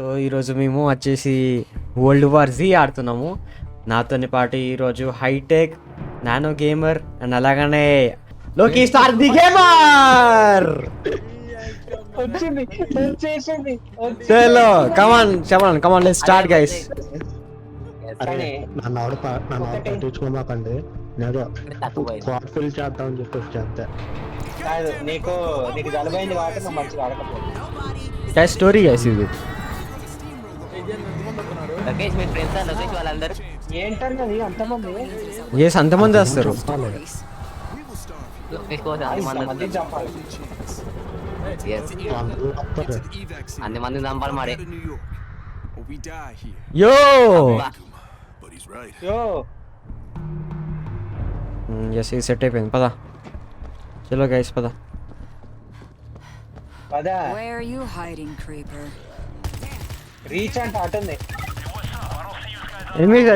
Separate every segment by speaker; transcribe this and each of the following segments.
Speaker 1: So ఈరోజు మేము వచ్చేసి వరల్డ్ వార్ Z ఆడుతున్నాము. నాతోని పాటు ఈరోజు హైటెక్, నానో గేమర్ అండ్ అలాగనే లోకి స్టార్ ది గేమర్. చలో కమాన్ లెట్స్ స్టార్ట్ గైస్.
Speaker 2: నన్ను పట్టించుకోమాకండి, నేను క్వాడ్ ఫిల్ చేద్దామని చెప్పేసి అంతే.
Speaker 3: నీకు జలుబైంది కాబట్టి నువ్వు మంచిగా ఆడకపోతుంది.
Speaker 1: గైస్ స్టోరీ గైస్ ఇది.
Speaker 4: లోకేష్ మీ ఫ్రెండ్స్ లోకేష్ వాళ్ళందరూ
Speaker 3: ఏంటన్నది అంతమంది
Speaker 1: ఎస్ అంతమంది వస్తారు.
Speaker 4: లోకేష్ కోసం
Speaker 3: మంది చంపాలి.
Speaker 4: అన్ని మంది చంపాలి మాడే.
Speaker 1: యో
Speaker 3: యో
Speaker 1: ఎస్ ఇది సెట్ అయిపోయింది. పద చలో గైస్ పద.
Speaker 3: పదా
Speaker 5: Where are you hiding, creeper?
Speaker 3: Reach అంటే అటుంది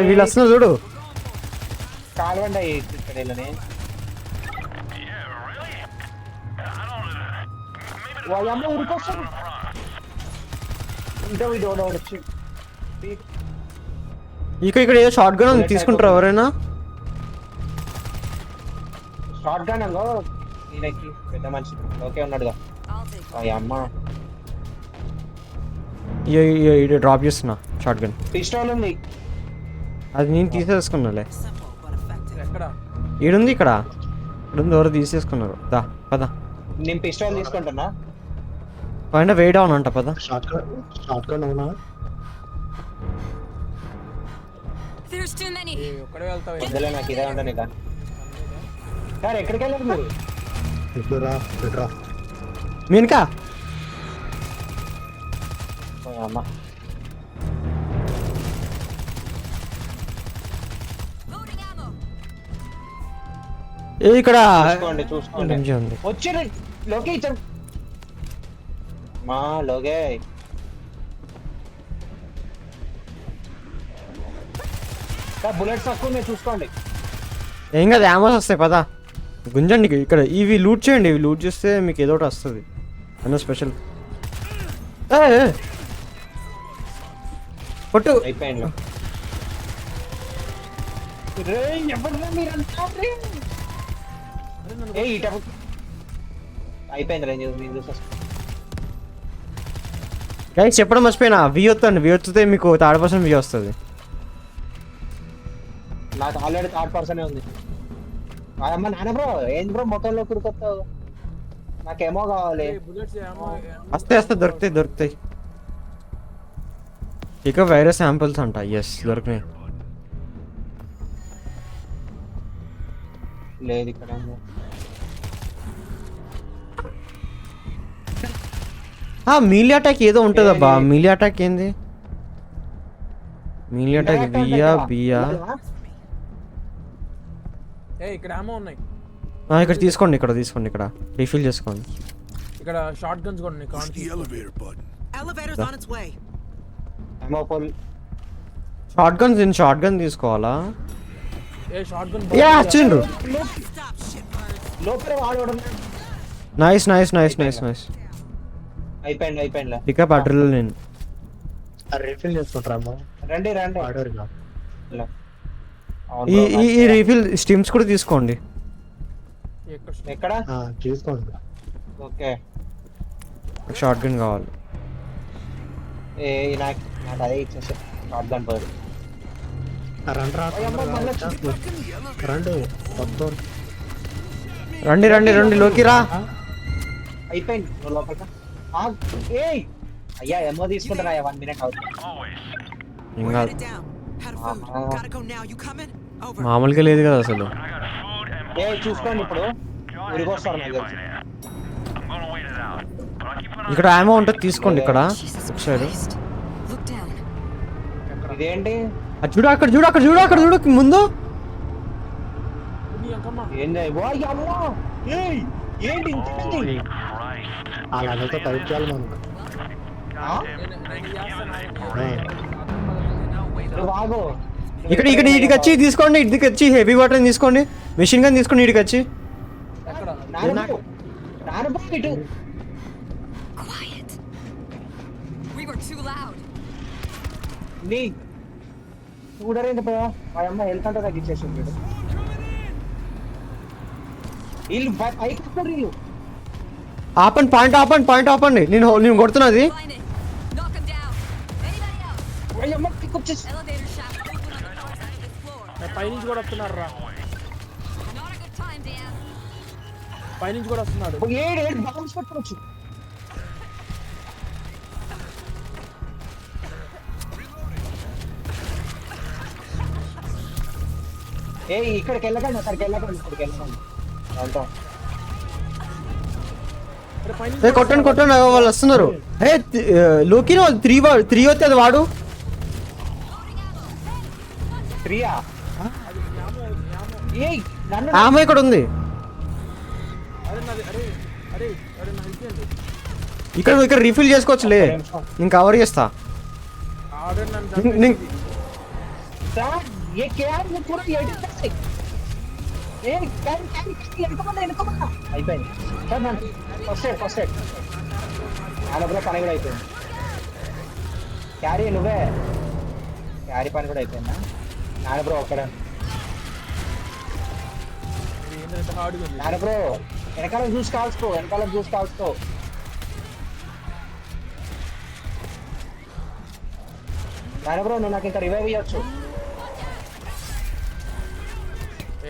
Speaker 1: వీళ్ళు వస్తున్నారు చూడు.
Speaker 3: కాల్వండి ఇక్కడ వీళ్ళని. వాళ్ళమ్మ ఉరికొస్తారు ఇంకా వీడు వచ్చి
Speaker 1: ఇక్కడ ఏదో షార్ట్ గన్ ఉంది, తీసుకుంటారు ఎవరైనా?
Speaker 3: షార్ట్ గన్ అంగో ఈయనకి పెద్ద మనిషి ఓకే ఉన్నాడుగా.
Speaker 5: I'll take
Speaker 3: అమ్మ
Speaker 1: ఇది డ్రాప్ చేస్తున్నా షార్ట్ గన్.
Speaker 3: పిస్టల్ ఉంది.
Speaker 1: అది నేను తీసేసుకున్నాలే.
Speaker 5: simple but effective.
Speaker 1: ఈడుంది ఇక్కడ ఉంది, ఎవరు తీసేసుకున్నారు. దా పద.
Speaker 3: నేను పిస్టల్ తీసుకుంటున్నా.
Speaker 1: పైన వెయిట్ డౌన్ అంట. పద.
Speaker 2: షార్ట్ గన్ అవునా?
Speaker 5: There's too many.
Speaker 3: వద్దులే నాకు ఇదే ఉండని కానీ. సార్ ఎక్కడికి వెళ్ళారు మీరు?
Speaker 2: ఇప్పుడు రా
Speaker 1: మీనకా
Speaker 3: అమ్మ
Speaker 5: Loading ammo.
Speaker 1: ఇక్కడ
Speaker 3: చూసుకోండి
Speaker 1: నిమిషం ఉంది.
Speaker 3: వచ్చి లోకే ఇచ్చారు మా లోకే. బుల్లెట్స్ తక్కువ ఉన్నాయి చూసుకోండి.
Speaker 1: ఏం కాదు, యామోస్ వస్తాయి. పద గుంజండి. ఇక్కడ ఇవి లూట్ చేయండి. ఇవి లూట్ చేస్తే మీకు ఏదో ఒకటి వస్తుంది అన్న స్పెషల్. పొట్టు
Speaker 3: అయిపోయింది. అయిపోయింది రేంజ్ మీరు చూసేసుకో.
Speaker 1: గైస్ చెప్పడం మర్చిపోయినా, వి వస్తుంది. వి వస్తే మీకు 3rd-person వి వస్తుంది.
Speaker 3: నాకు ఆల్రెడీ 3rd-person ఉంది. అమ్మ నాన్న బ్రో ఏంది బ్రో మొక్కల్లో కురుకొస్తావు? నాకేమో కావాలి.
Speaker 1: వస్తే దొరుకుతాయి. ఇక వైరస్ శాంపిల్స్ అంట. ఎస్ దొరికినాయి.
Speaker 3: లేదు ఇక్కడ
Speaker 1: మీలీ అటాక్ ఏదో ఉంటుంది అబ్బా. మీలీ అటాక్ ఏంది? మీలీ అటాక్ బియా
Speaker 6: ఇక్కడ ఏమో ఉన్నాయి.
Speaker 1: ఇక్కడ తీసుకోండి. ఇక్కడ రీఫిల్ చేసుకోండి.
Speaker 6: ఇక్కడ షార్ట్ గన్స్ కూడా ఉన్నాయి.
Speaker 7: Elevator's on its way.
Speaker 3: ఏమో ఫుల్
Speaker 1: షార్ట్ గన్ తీసుకోవాలా?
Speaker 6: ఏ షార్ట్ గన్
Speaker 1: వచ్చిండ్రు.
Speaker 7: Stop, shitbird.
Speaker 3: లోపల వాడు.
Speaker 1: నైస్.
Speaker 3: అయిపోయింది.
Speaker 1: Pickup adrenaline.
Speaker 2: రీఫిల్ చేసుకుంటారా అమ్మా?
Speaker 3: రండి
Speaker 2: ఆర్డర్గా
Speaker 1: ఈ రీఫిల్ స్టిమ్స్ కూడా తీసుకోండి.
Speaker 3: ఎక్కడ
Speaker 2: తీసుకోండి.
Speaker 3: ఓకే
Speaker 1: షార్ట్ గన్ కావాలి.
Speaker 3: నాకు అదే ఇచ్చేసి షార్ట్ గన్ పోదు.
Speaker 2: రండి
Speaker 1: లోకి రా.
Speaker 3: అయిపోయింది నువ్వు లోపల. అయ్యా ఏమో తీసుకుంటారా? 1 minute అవుతుంది.
Speaker 1: ఇంకా
Speaker 7: We're headed down. Had a food. Gotta go now. You coming? Over.
Speaker 1: మామూలుగా లేదు కదా అసలు.
Speaker 3: చూసుకోండి ఇప్పుడు ఉరికొస్తారు నాకు తెలిసి.
Speaker 1: ఇక్కడ ఆమో ఉంటుంది, తీసుకోండి. ఇక్కడ
Speaker 5: Jesus
Speaker 1: ఒక సైడ్.
Speaker 5: Christ. Look down.
Speaker 3: ఇదేంటి
Speaker 1: అక్కడ చూడు ముందు.
Speaker 3: ఏంటి ఏంటి ఇంతమంది?
Speaker 2: అలాగైతే టైప్ చేయాలి మనం.
Speaker 3: నువ్వు ఆగు.
Speaker 1: ఇక్కడ ఇటుకి వచ్చి తీసుకోండి. ఇటుకి వచ్చి హెవీ వాటర్ తీసుకోండి. మెషిన్ గన్ తీసుకోండి. ఇటుకి వచ్చి
Speaker 3: ఇటు
Speaker 5: Quiet. We were too loud.
Speaker 3: నీ చూడరేంటి పో మా అమ్మ హెల్త్ అంతా తగ్గించేసింది వీడు. వీళ్ళు పైకి వస్తారు వీళ్ళు.
Speaker 1: ఆపండి, పాయింట్ ఆపండి. నేను కొడుతున్నది.
Speaker 5: Find it. Knock him down. Anybody else?
Speaker 3: మా అమ్మ కిక్ వచ్చేసి
Speaker 5: Elevator shaft open on the north side of this floor.
Speaker 6: పైనుంచి కూడా వస్తున్నారు రా,
Speaker 5: Not a good time, Dan.
Speaker 6: పైనుంచి కూడా వస్తున్నాడు.
Speaker 3: ఏడు బాంబ్స్ పెట్టుకోవచ్చు. ఇక్కడికి వెళ్ళకండి అంతా.
Speaker 6: అరే పైనుంచి
Speaker 1: కొట్టండి, వాళ్ళు వస్తున్నారు. లోకి 3 వస్తే అది వాడు.
Speaker 3: ప్రియా నన్ను
Speaker 1: ఆమె ఇక్కడ ఉంది.
Speaker 6: అరే నాది, అరే అరే అరే నా ఇచ్చేయండి.
Speaker 1: ఇక్కడ రీఫిల్ చేసుకోవచ్చులే. నేను కవర్ చేస్తా.
Speaker 6: ఆర్డర్ నన్ను
Speaker 1: నీ-
Speaker 6: చంపేసింది.
Speaker 3: సార్ ये क्या है ये पूरा एडिट कर ఏ క్యారీ ఎనుకోమన్నా అయిపోయింది సార్. నన్ను ఫస్ట్ ఎయిడ్ నాన్న బ్రో పని కూడా అయిపోయింది. క్యారీ నువ్వే క్యారీ పని కూడా అయిపోయిందా నాన్న బ్రో? ఒక్కడ
Speaker 6: ఇది ఏంటంటే హార్డ్గా ఉంది.
Speaker 3: నాన్న బ్రో వెనకాల చూసి కాల్చుకో. నాన్న బ్రో నువ్వు నాకు ఇంకా రివైవ్ ఇవ్వచ్చు.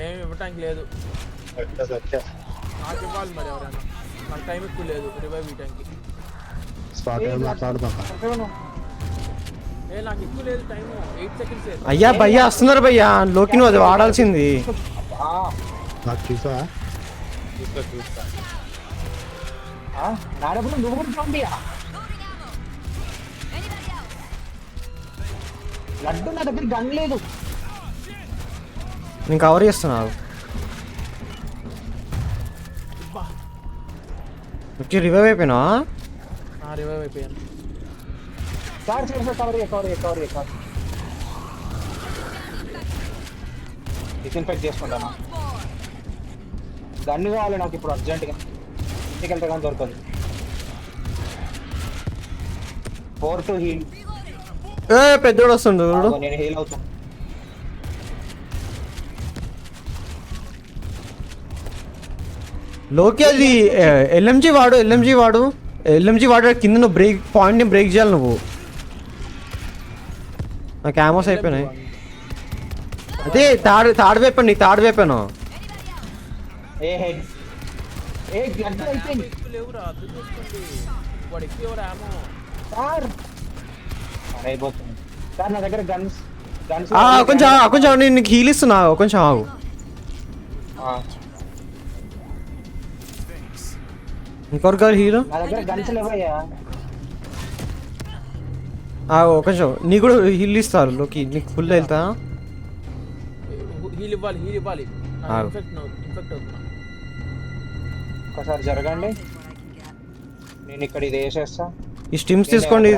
Speaker 6: ఏమి ఇవ్వటానికి లేదు, నాకు ఇవ్వాలి మరి ఎవరైనా. నాకు టైం ఎక్కువ లేదు రివైవ్ ఇవ్వటానికి.
Speaker 2: స్పాట్ మాట్లాడదాం.
Speaker 6: నాకు ఎక్కువ లేదు టైం, 8 seconds.
Speaker 1: అయ్యా భయ్యా వస్తున్నారు భయ్యా. లోకి నువ్వు అది వాడాల్సింది.
Speaker 2: నాకు చూసా
Speaker 3: నాన్న బ్రో నువ్వు కూడా పంపియా.
Speaker 5: Anybody else?
Speaker 3: లడ్డు నా దగ్గర గన్ లేదు.
Speaker 1: నేను కవర్ చేస్తున్నావు. ఓకే రివైవ్ అయిపోయినా.
Speaker 6: రివైవ్ అయిపోయాను.
Speaker 3: సార్ కవర్ డిస్ఇన్ఫెక్ట్ చేసుకుంటాను. గన్ను కావాలి నాకు ఇప్పుడు అర్జెంటుగా. ఇంటికి వెళ్తే కానీ దొరకదు. 4 to హీల్.
Speaker 1: పెద్దోడు వస్తుండు చూడు.
Speaker 3: నేను హీల్ అవుతాను.
Speaker 1: లోకి అది ఎల్ఎంజీ వాడు కింద నువ్వు పాయింట్ని బ్రేక్ చేయాలి నువ్వు. నాకు యామోస్ అయిపోయినాయి. అదే తాడు వేపాను.
Speaker 3: ఏ హెడ్ ఏ గంట అయిపోయింది
Speaker 6: ఎక్కువ లేవురా, అర్థం చేసుకోండి. వాడు ఎక్కువ ఎవరు ఏమో.
Speaker 3: సార్. అయిపోతుంది సార్ నా దగ్గర గన్స్
Speaker 1: కొంచెం నేను నీకు హీల్ ఇస్తున్నా. కొంచెం ఆగు. ఇంకొక గారు హీల్
Speaker 3: నా దగ్గర గన్స్ లేవయ్యా.
Speaker 1: కొంచెం నీ కూడా హీల్ ఇస్తారు లోకి. నీకు ఫుల్ వెళ్తా.
Speaker 6: హీల్ ఇవ్వాలి.
Speaker 1: ఆగు.
Speaker 6: ఇన్ఫెక్ట్ అవుతున్నా.
Speaker 3: ఒకసారి జరగండి. నేను ఇక్కడ ఇది వేసేస్తా.
Speaker 1: ఈ స్టిమ్స్ తీసుకోండి.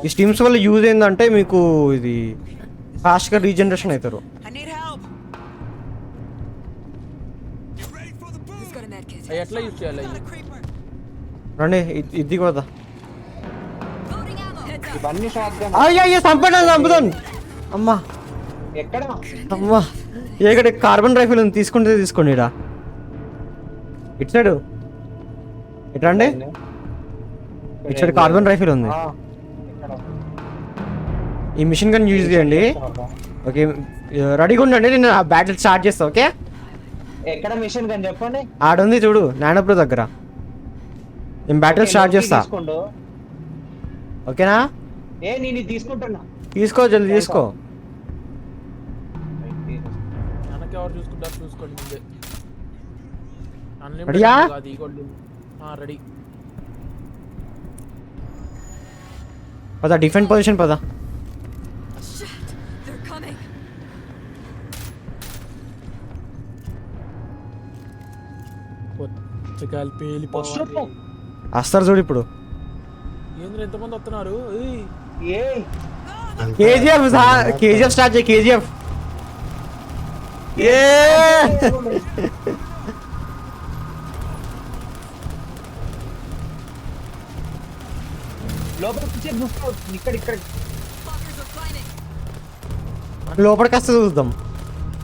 Speaker 1: ఈ స్టిమ్స్ వల్ల యూజ్ ఏంటంటే మీకు ఇది ఫాస్ట్గా రీజనరేషన్ అవుతారు.
Speaker 7: I need help.
Speaker 5: Who's got a med kit?
Speaker 6: అవి ఎట్లా యూజ్ చేయాలి?
Speaker 7: Got a creeper.
Speaker 1: రండి ఇది కూడా.
Speaker 5: Loading ammo. Heads up.
Speaker 3: ఇవన్నీ షార్ట్ గన్.
Speaker 1: అయ్యా చంపుతాను. అమ్మా
Speaker 3: ఎక్కడ
Speaker 1: అమ్మా ఇక్కడ కార్బన్ రైఫిల్ ఉంది. తీసుకోండి ఇడా. ఇటు సైడ్ రండి. ఇటు సైడ్ కార్బన్ రైఫిల్ ఉంది.
Speaker 3: ఎక్కడ
Speaker 1: ఈ మిషన్ గన్ యూజ్ చేయండి. ఓకే రెడీగా ఉండండి. నేను బ్యాటిల్ స్టార్ట్ చేస్తా. ఓకే
Speaker 3: ఎక్కడ మిషన్ గన్ చెప్పండి.
Speaker 1: ఆడుంది చూడు నానప్రో దగ్గర. నేను బ్యాటిల్ స్టార్ట్ చేస్తా.
Speaker 3: తీసుకోండు.
Speaker 1: ఓకేనా?
Speaker 3: నేను ఇది తీసుకుంటున్నా.
Speaker 1: జల్దీ తీసుకో.
Speaker 6: వెనక ఎవరు చూసుకుంటారు చూసుకోండి ముందే.
Speaker 1: రెడీయా?
Speaker 6: రెడీ.
Speaker 1: పద డిఫెంట్ పొజిషన్ పద.
Speaker 5: Shit. They're coming.
Speaker 6: పుచ్చకాయలు పేలిపోవాలి.
Speaker 1: వస్తారు చూడు ఇప్పుడు.
Speaker 6: ఏంద్ర ఎంతమంది వస్తున్నారు?
Speaker 3: ఏ
Speaker 1: కేజీఎఫ్ స్టార్ట్ చేయి. కేజీఎఫ్
Speaker 3: లోపల పిక్చర్ చూసుకో. ఇక్కడ
Speaker 5: Fuckers are
Speaker 1: లోపలికి వస్తే చూద్దాం.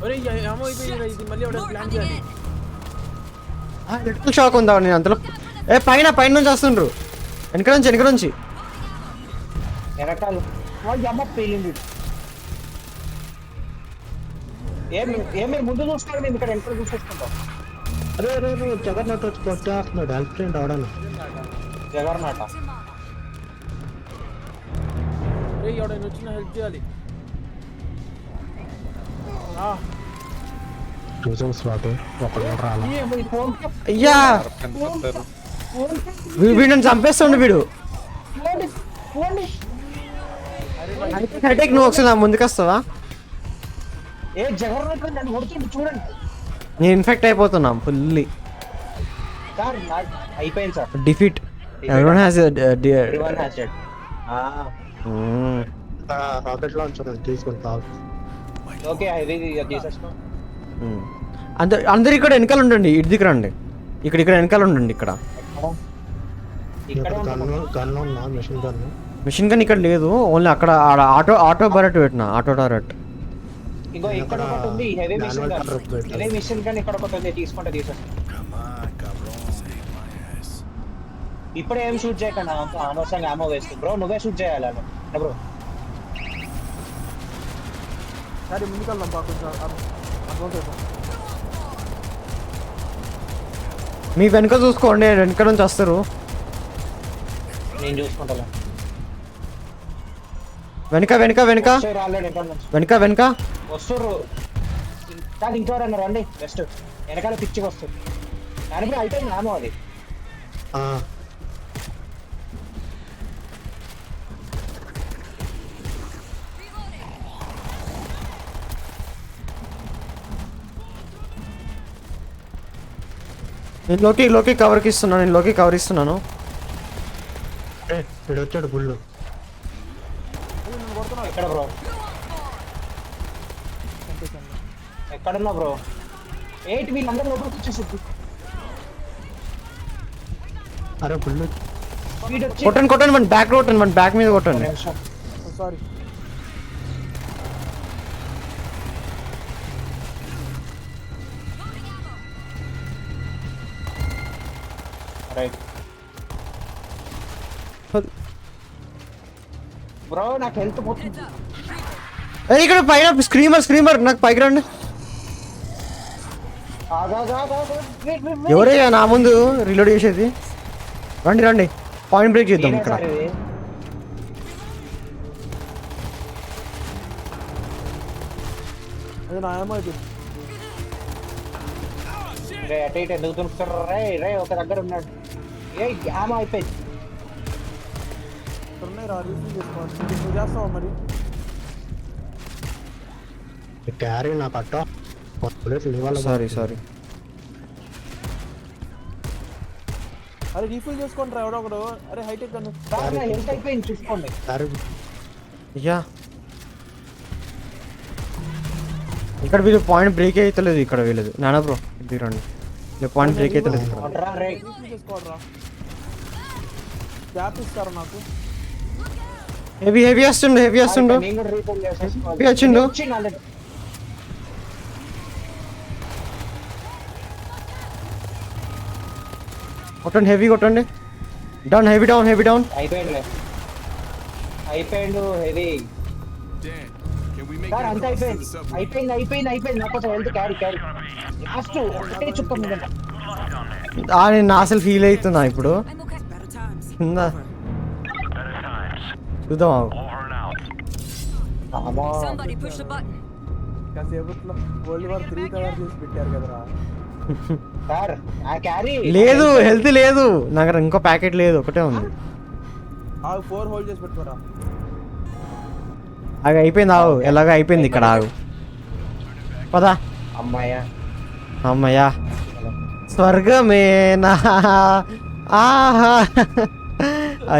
Speaker 6: ఒరే ఏమో అయిపోయింది ఇది మళ్ళీ ఒకటి ప్లాన్
Speaker 5: Coming
Speaker 6: చేయాలి.
Speaker 5: in.
Speaker 1: ఎలక్ట్రికల్ షాక్ ఉందా నేను అంతలో. పైన నుంచి వస్తుండ్రు, వెనక నుంచి.
Speaker 3: వెనకాల వాళ్ళు అమ్మ పేలింది. ఏం మీరు ముందు చూస్తారు, మేము ఇక్కడ వెనకాల చూసేసుకుంటాం.
Speaker 2: అరే జగన్నాథ్ వచ్చి కొట్టేస్తున్నాడు, హెల్ప్ చేయండి అవడానికి.
Speaker 3: జగన్నాథ
Speaker 6: ఒరే ఎవడైనా వచ్చినా హెల్ప్ చేయాలి.
Speaker 2: చూసాం స్వాతి ఒకళ్ళు రాలా.
Speaker 1: అయ్యా వీడిని చంపేస్తుండు వీడు. హైటెక్ నువ్వు ఒకసారి నా ముందుకు వస్తావా?
Speaker 3: ఏ జగన్నాథ్ నన్ను కొడుతుండు చూడండి
Speaker 1: నేను ఇన్ఫెక్ట్ అయిపోతున్నాం ఫుల్లీ.
Speaker 3: సార్. అయిపోయింది sir.
Speaker 1: Defeat everyone has
Speaker 3: Everyone has it.
Speaker 2: Rocket launch తీసుకుంటా.
Speaker 3: ఓకే ఇది తీసేస్తాం.
Speaker 1: అందరు ఇక్కడ వెనకాల ఉండండి, ఇటు దిక్కు రండి. ఇక్కడ వెనకాల ఉండండి. ఇక్కడ
Speaker 3: ఇక్కడ
Speaker 2: గన్ ఉన్నా,
Speaker 1: మిషన్ గన్ ఇక్కడ లేదు, ఓన్లీ అక్కడ ఆటో బరట్ పెట్టిన ఆటో టరట్.
Speaker 3: ఇంకో ఇక్కడ ఒకటి ఉంది, హెవీ మిషన్ గన్ ఇక్కడ ఒకటి ఉంది, తీసుకుంటే తీసేస్తాం. ఇప్పుడే ఏం షూట్ చేయకుండా అనవసరంగా ఆమో వేస్తుంది బ్రో. నువ్వే షూట్ చేయాలి బ్రో.
Speaker 6: సరే ముందుకెళ్దాం బా, కొంచెం అడ్వాన్స్ అయిపోతాం.
Speaker 1: మీ వెనక చూసుకోండి, వెనక నుంచి వస్తారు.
Speaker 3: నేను చూసుకుంటా.
Speaker 1: వెనక
Speaker 3: వస్తుర్రు కాదు, ఇంకెవరన్నా రండి. బెస్ట్ వెనకాల పిచ్చికి వస్తుంది. కానీ ఇప్పుడు అయిపోయింది ఆమో అది.
Speaker 1: నేను లోకి కవర్కి ఇస్తున్నాను.
Speaker 2: ఇక్కడ వచ్చాడు గుళ్ళు.
Speaker 3: ఎక్కడ బ్రో? ఎక్కడున్నా బ్రో? వీళ్ళందరూ లోపలికి వచ్చేసి
Speaker 2: అరే గుళ్ళు
Speaker 3: స్పీడ్ వచ్చి
Speaker 1: కొట్టండి మన బ్యాక్ మీద కొట్టండి.
Speaker 6: Sorry
Speaker 3: right bro. నాకు హెల్త్ పోతుంది.
Speaker 1: ఇక్కడ పైన స్క్రీమర్ నాకు పైకి రండి. ఎవరయ్యా నా ముందు రీలోడ్ చేసేది? రండి పాయింట్ బ్రేక్ చేద్దాం ఇక్కడ.
Speaker 6: అది నా ఏమో అయిపోయింది.
Speaker 3: అటు ఇటు ఎందుకు తునుకుతారు? రే ఒక దగ్గర ఉన్నాడు. ఆమో అయిపోయింది.
Speaker 6: ఇక్కడ ఉన్నాయి రా, రిసీవ్ చేసుకోవాలి. నువ్వు చేస్తావా మరి?
Speaker 2: క్యారీ నాకు అట్ట
Speaker 1: సారీ.
Speaker 6: అరే రీఫిల్ చేసుకోండి రా ఎవడో ఒకడు. అరే హైటెక్ అను
Speaker 3: హెల్త్ అయిపోయింది చూసుకోండి.
Speaker 1: అయ్యా ఇక్కడ వీళ్ళు పాయింట్ బ్రేక్ అవుతలేదు. ఇక్కడ వీళ్ళది నానా బ్రో ఇది రండి. పాయింట్ బ్రేక్ అవుతలేదు ఇక్కడ.
Speaker 6: రీఫిల్ చేసుకోవాలి రా. గ్యాప్ ఇస్తారా నాకు?
Speaker 1: హెవీ వస్తుండు
Speaker 3: నేను కూడా రీఫిల్ చేసేసుకోవాలి.
Speaker 1: హెవీ వచ్చిండు. కొట్టండి. Down heavy down.
Speaker 3: అయిపోయిండు హెవీ. సార్ అంతా అయిపోయింది. నాకు కొంచెం హెల్త్ క్యారీ లాస్ట్ ఒకటే చుక్క మీద.
Speaker 1: నేను అసలు ఫీల్ అవుతున్నా ఇప్పుడు.
Speaker 5: I'm okay.
Speaker 7: Better times.
Speaker 1: ఉందా చూద్దాం.
Speaker 5: Somebody push the button.
Speaker 6: కాసేపట్లో వరల్డ్ వార్ 3 తయారు చేసి పెట్టారు కదరా.
Speaker 3: సార్ ఆ క్యారీ
Speaker 1: లేదు, హెల్త్ లేదు నా దగ్గర. ఇంకో ప్యాకెట్ లేదు, ఒకటే ఉంది.
Speaker 6: 4 హోల్డ్ చేసి పెట్టుకోరా.
Speaker 1: అది అయిపోయింది. ఎలాగ అయిపోయింది ఇక్కడ. పదా అమ్మయ్యా స్వర్గమేనా. ఆహా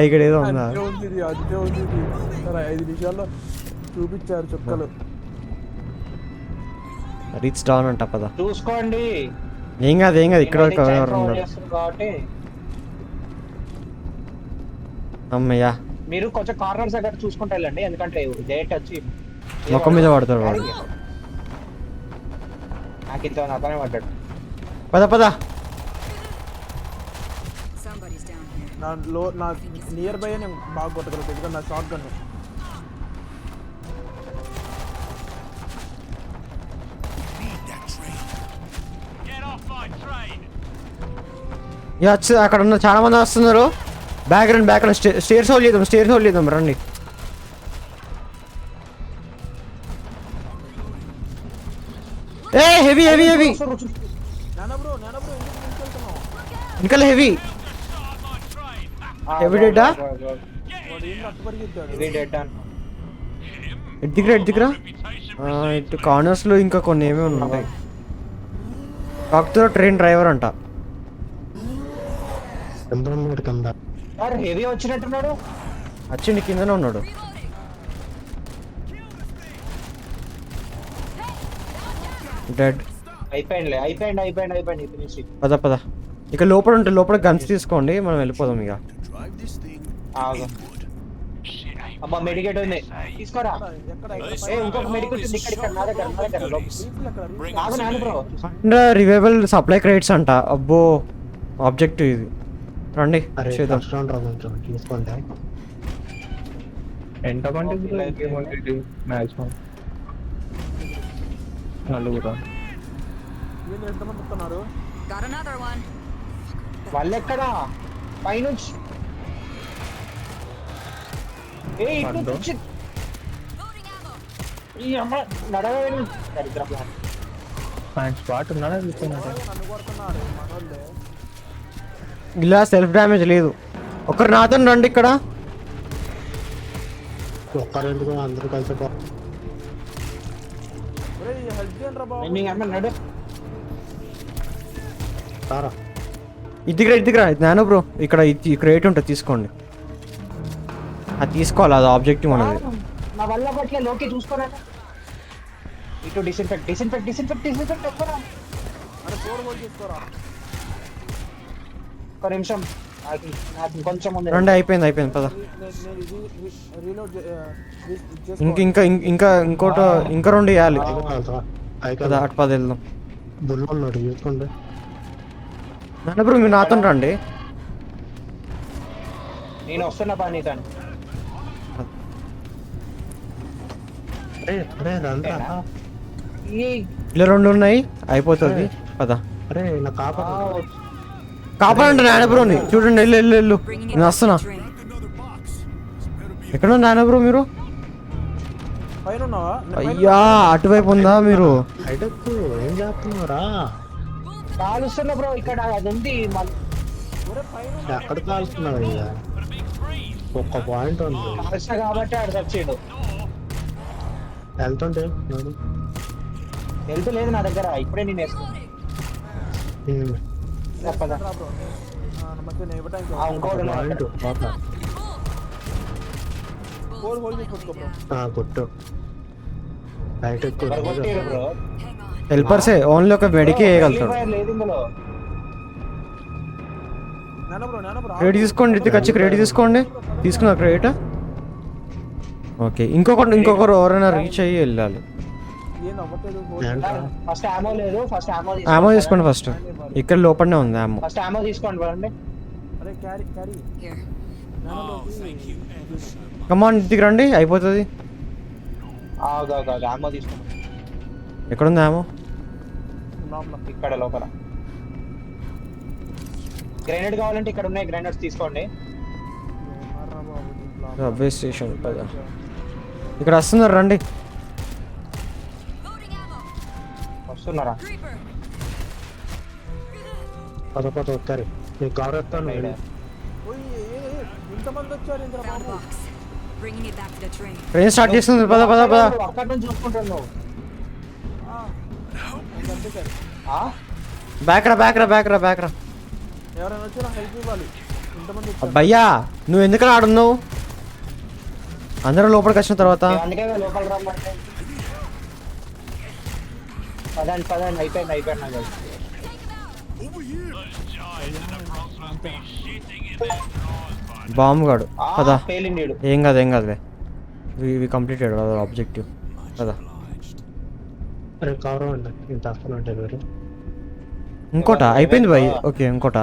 Speaker 1: ఇక్కడ ఏదో ఉందా?
Speaker 6: అంతే ఉంది ఇది. సరే 5 నిమిషాల్లో చూపించారు చుక్కలు.
Speaker 1: రీచ్ డౌన్ అంట పదా.
Speaker 3: చూసుకోండి.
Speaker 1: ఏం కాదు ఇక్కడ ఎవరు ఉండరు.
Speaker 3: కాబట్టి
Speaker 1: అమ్మయ్యా
Speaker 3: మీరు కొంచెం కార్నర్స్ దగ్గర చూసుకుంటా వెళ్ళండి, ఎందుకంటే డైరెక్ట్ వచ్చి
Speaker 1: మొక్క మీద పడతాడు వాడు.
Speaker 3: నాకు ఇంత అతనే పడ్డాడు.
Speaker 1: పద పద.
Speaker 5: Somebody's down here.
Speaker 6: నా నియర్ బై నేను బాగా కొట్టగలుగుతాను ఎందుకంటే నా షార్ట్ గన్.
Speaker 1: అక్కడ ఉన్న చాలా మంది వస్తున్నారు. బ్యాక్గ్రౌండ్ స్టేర్స్ హోల్డ్ చేద్దాం రండి. ఏ హెవీ
Speaker 6: నానా బ్రో ఎందుకు వెళ్తున్నావు?
Speaker 1: ఇంకా హెవీ డేటా
Speaker 6: వాడు ఏం రక్త పరిగెత్తాడు.
Speaker 3: Heavy data.
Speaker 1: ఎడ్దిగిరా ఇటు కార్నర్స్ లో ఇంకా కొన్ని ఏమేమి ఉంటాయి. కాకపోతే ట్రైన్ డ్రైవర్ అంట.
Speaker 2: కింద
Speaker 3: సార్ హెవీ వచ్చినట్టున్నాడు.
Speaker 1: వచ్చిండి కిందనే ఉన్నాడు. డెడ్.
Speaker 3: అయిపోయింది ఫినిష్.
Speaker 1: పద ఇక లోపల ఉంటే లోపల గన్స్ తీసుకోండి, మనం వెళ్ళిపోదాం ఇక.
Speaker 3: అబ్బా మెడికేట్ ఉంది తీసుకోరా. ఇంకొక మెడికేట్ ఉంది ఇక్కడ నా దగ్గర నాను bro.
Speaker 1: And revival supply crates అంట. అబ్బో ఆబ్జెక్టివ్ ఇది. రండి చేద్దాం.
Speaker 2: కొంచెం తీసుకుంటే
Speaker 6: ఎంతమంది మ్యాక్సిమం 4. వీళ్ళు ఎంతమంది వస్తున్నారు?
Speaker 5: Got another one.
Speaker 3: వాళ్ళెక్కడా పైనుంచి ఇటు నుంచి
Speaker 5: Loading ammo.
Speaker 3: ఈ అమ్మ నడవని దరిద్ర ప్లాన్.
Speaker 6: స్పాట్ ఉన్నాడా? నన్ను కొడుతున్నారు మనోళ్ళే.
Speaker 1: ఇలా సెల్ఫ్ డ్యామేజ్ లేదు. ఒకరు నాతో రండి ఇక్కడ.
Speaker 2: ఒక్కరెందుకు అందరూ కలిసి
Speaker 6: హెల్ప్ చేయండి రా బాబు.
Speaker 3: మీ అమ్మ నడు.
Speaker 1: ఇదిగిరా నానో బ్రో ఇక్కడ క్రియేట్ ఉంటుంది తీసుకోండి. అది తీసుకోవాలి, అది ఆబ్జెక్టివ్ మనది.
Speaker 3: నా వల్ల పట్ల లోకి చూసుకోరా. ఇటు డిస్ఇన్ఫెక్ట్ ఎక్కడా.
Speaker 6: అరే 4 గోల్ తీసుకోరా.
Speaker 3: ఒక నిమిషం నాకు కొంచెం ఉంది.
Speaker 1: రండి అయిపోయింది పద.
Speaker 6: నేను ఇది రీలోడ్
Speaker 1: ఇంకా 2 వేయాలి. పద అటు పద వెళ్దాం.
Speaker 2: బుల్లున్నాడు చూసుకోండి.
Speaker 1: నాన్న బ్రో మీరు నాతో రండి.
Speaker 3: నేను వస్తున్నా పని తాను.
Speaker 1: ఇలా 2 ఉన్నాయి అయిపోతుంది. పద.
Speaker 2: అరే నా
Speaker 1: కాపాడండి నాన్న బ్రోని. చూడండి వెళ్ళు.
Speaker 5: Bringing it
Speaker 1: నేను
Speaker 5: back to
Speaker 1: వస్తున్నా.
Speaker 5: the train.
Speaker 1: ఎక్కడ నాన్న బ్రో మీరు?
Speaker 6: పైన ఉన్నావా?
Speaker 1: అయ్యా అటువైపు ఉందా మీరు?
Speaker 2: హైటెక్ ఏం చేస్తున్నారా?
Speaker 3: కాలుస్తున్నా బ్రో ఇక్కడ అది ఉంది.
Speaker 2: ఎక్కడ కాలుస్తున్నావు? అయ్యా ఒక్క పాయింట్ ఉంది
Speaker 3: కాలుస్తా కాబట్టి ఆడు చచ్చాడు.
Speaker 2: వెళ్తుంటే
Speaker 3: హెల్త్ లేదు నా దగ్గర. ఇప్పుడే నేను వేసుకున్నా.
Speaker 6: రా బ్రో. నమస్తే నేను ఇవ్వడానికి
Speaker 3: ఇంకోటి
Speaker 2: పాయింట్
Speaker 6: 4 గోల్ తీసుకో బ్రో.
Speaker 2: కొట్టు హైటెక్
Speaker 3: బ్రో.
Speaker 5: Hang on.
Speaker 1: హెల్పర్సే ఓన్లీ ఒక మెడికి వేయగలుగుతాడు.
Speaker 3: లేదు ఇందులో.
Speaker 6: నాన్న బ్రో
Speaker 1: క్రెడిట్ తీసుకోండి. ఇటు వచ్చి క్రెడిట్ తీసుకోండి. తీసుకున్నా క్రెడిట్. ఓకే ఇంకొకరు ఎవరైనా రీచ్ అయ్యి వెళ్ళాలి.
Speaker 6: ఏం అవ్వట్లేదు.
Speaker 3: ఫస్ట్ ఆమో లేదు.
Speaker 1: ఆమో తీసుకోండి ఫస్ట్. ఇక్కడ లోపలనే ఉంది ఆమో.
Speaker 3: ఫస్ట్ ఆమో తీసుకోండి బాగుండి.
Speaker 6: అరే క్యారీ
Speaker 5: Here.
Speaker 1: కమాన్ ఇంటికి రండి అయిపోతుంది.
Speaker 3: ఆమో తీసుకోండి.
Speaker 1: ఎక్కడుంది ఆమో?
Speaker 3: ఇక్కడ లోపల గ్రైనేడ్ కావాలంటే ఇక్కడ ఉన్నాయి. గ్రైనేడ్స్ తీసుకోండి.
Speaker 1: సబ్వే స్టేషన్ పద. ఇక్కడ వస్తున్నారు రండి.
Speaker 5: Loading ammo.
Speaker 3: వస్తున్నారా?
Speaker 5: Creeper.
Speaker 2: పద వస్తారు. నీకు కవర్ వస్తాను.
Speaker 6: ఇంతమంది వచ్చారు Indra
Speaker 5: Found a
Speaker 6: Babu.
Speaker 5: box. Bringing it back to the train.
Speaker 1: Train start చేస్తుంది. పద
Speaker 3: అక్కడ నుంచి చూసుకుంటున్నావు.
Speaker 1: బ్యాక్ రా.
Speaker 6: ఎవరైనా వచ్చి నాకు హెల్ప్ ఇవ్వాలి. ఇంతమంది వచ్చారు.
Speaker 1: అబ్బయ్యా నువ్వు ఎందుకు ఆడున్నావు? అందరూ లోపలికి వచ్చిన తర్వాత
Speaker 3: అందుకే లోపల రమ్మంటే. పదండి అయిపోయింది నాకు.
Speaker 1: బాంబు గాడు పదా.
Speaker 3: పేలిండి.
Speaker 1: ఏం కాదులే. వి కంప్లీటెడ్ ఆబ్జెక్టివ్. కదా
Speaker 2: అరే కవర్ అండి ఇంత అసలు అంటే వేరు
Speaker 1: ఇంకోట అయిపోయింది బాయ్. ఓకే ఇంకోట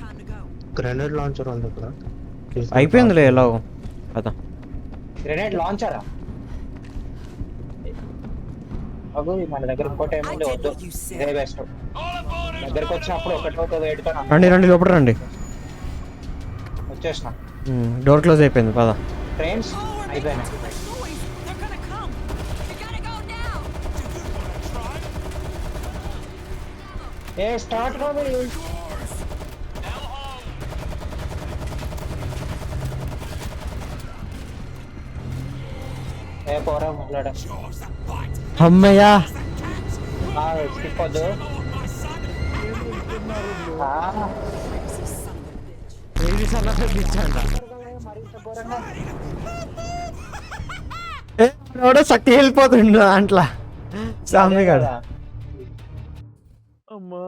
Speaker 7: Time to go.
Speaker 2: Grenade launcher ఉంది ఇక్కడ
Speaker 1: అయిపోయిందిలే ఎలాగో కదా.
Speaker 3: గ్రెనేడ్ లాంచరా అగో మన దగ్గర ఇంకోటి
Speaker 7: I
Speaker 3: ఏముంది
Speaker 7: did
Speaker 3: వద్దు
Speaker 7: what you
Speaker 3: ఇదే
Speaker 7: said.
Speaker 3: బెస్ట్ దగ్గరకు వచ్చినప్పుడు ఒకటి వేడుతాను
Speaker 1: రండి లోపల రండి.
Speaker 3: వచ్చేసిన
Speaker 1: డోర్ క్లోజ్ అయిపోయింది పద.
Speaker 3: ట్రైన్స్
Speaker 7: Oh, we're making
Speaker 3: అయిపోయినాయి
Speaker 7: too much noise. They're gonna come.
Speaker 5: You gotta go now.
Speaker 3: A start రాదు ఏ పోరా మాట్లాడ
Speaker 1: అమ్మయ్యా
Speaker 3: స్కిప్ వద్దు
Speaker 1: ఎవడో శక్తి వెళ్ళిపోతుండు దాంట్లో స్వామి గారు.
Speaker 6: అమ్మా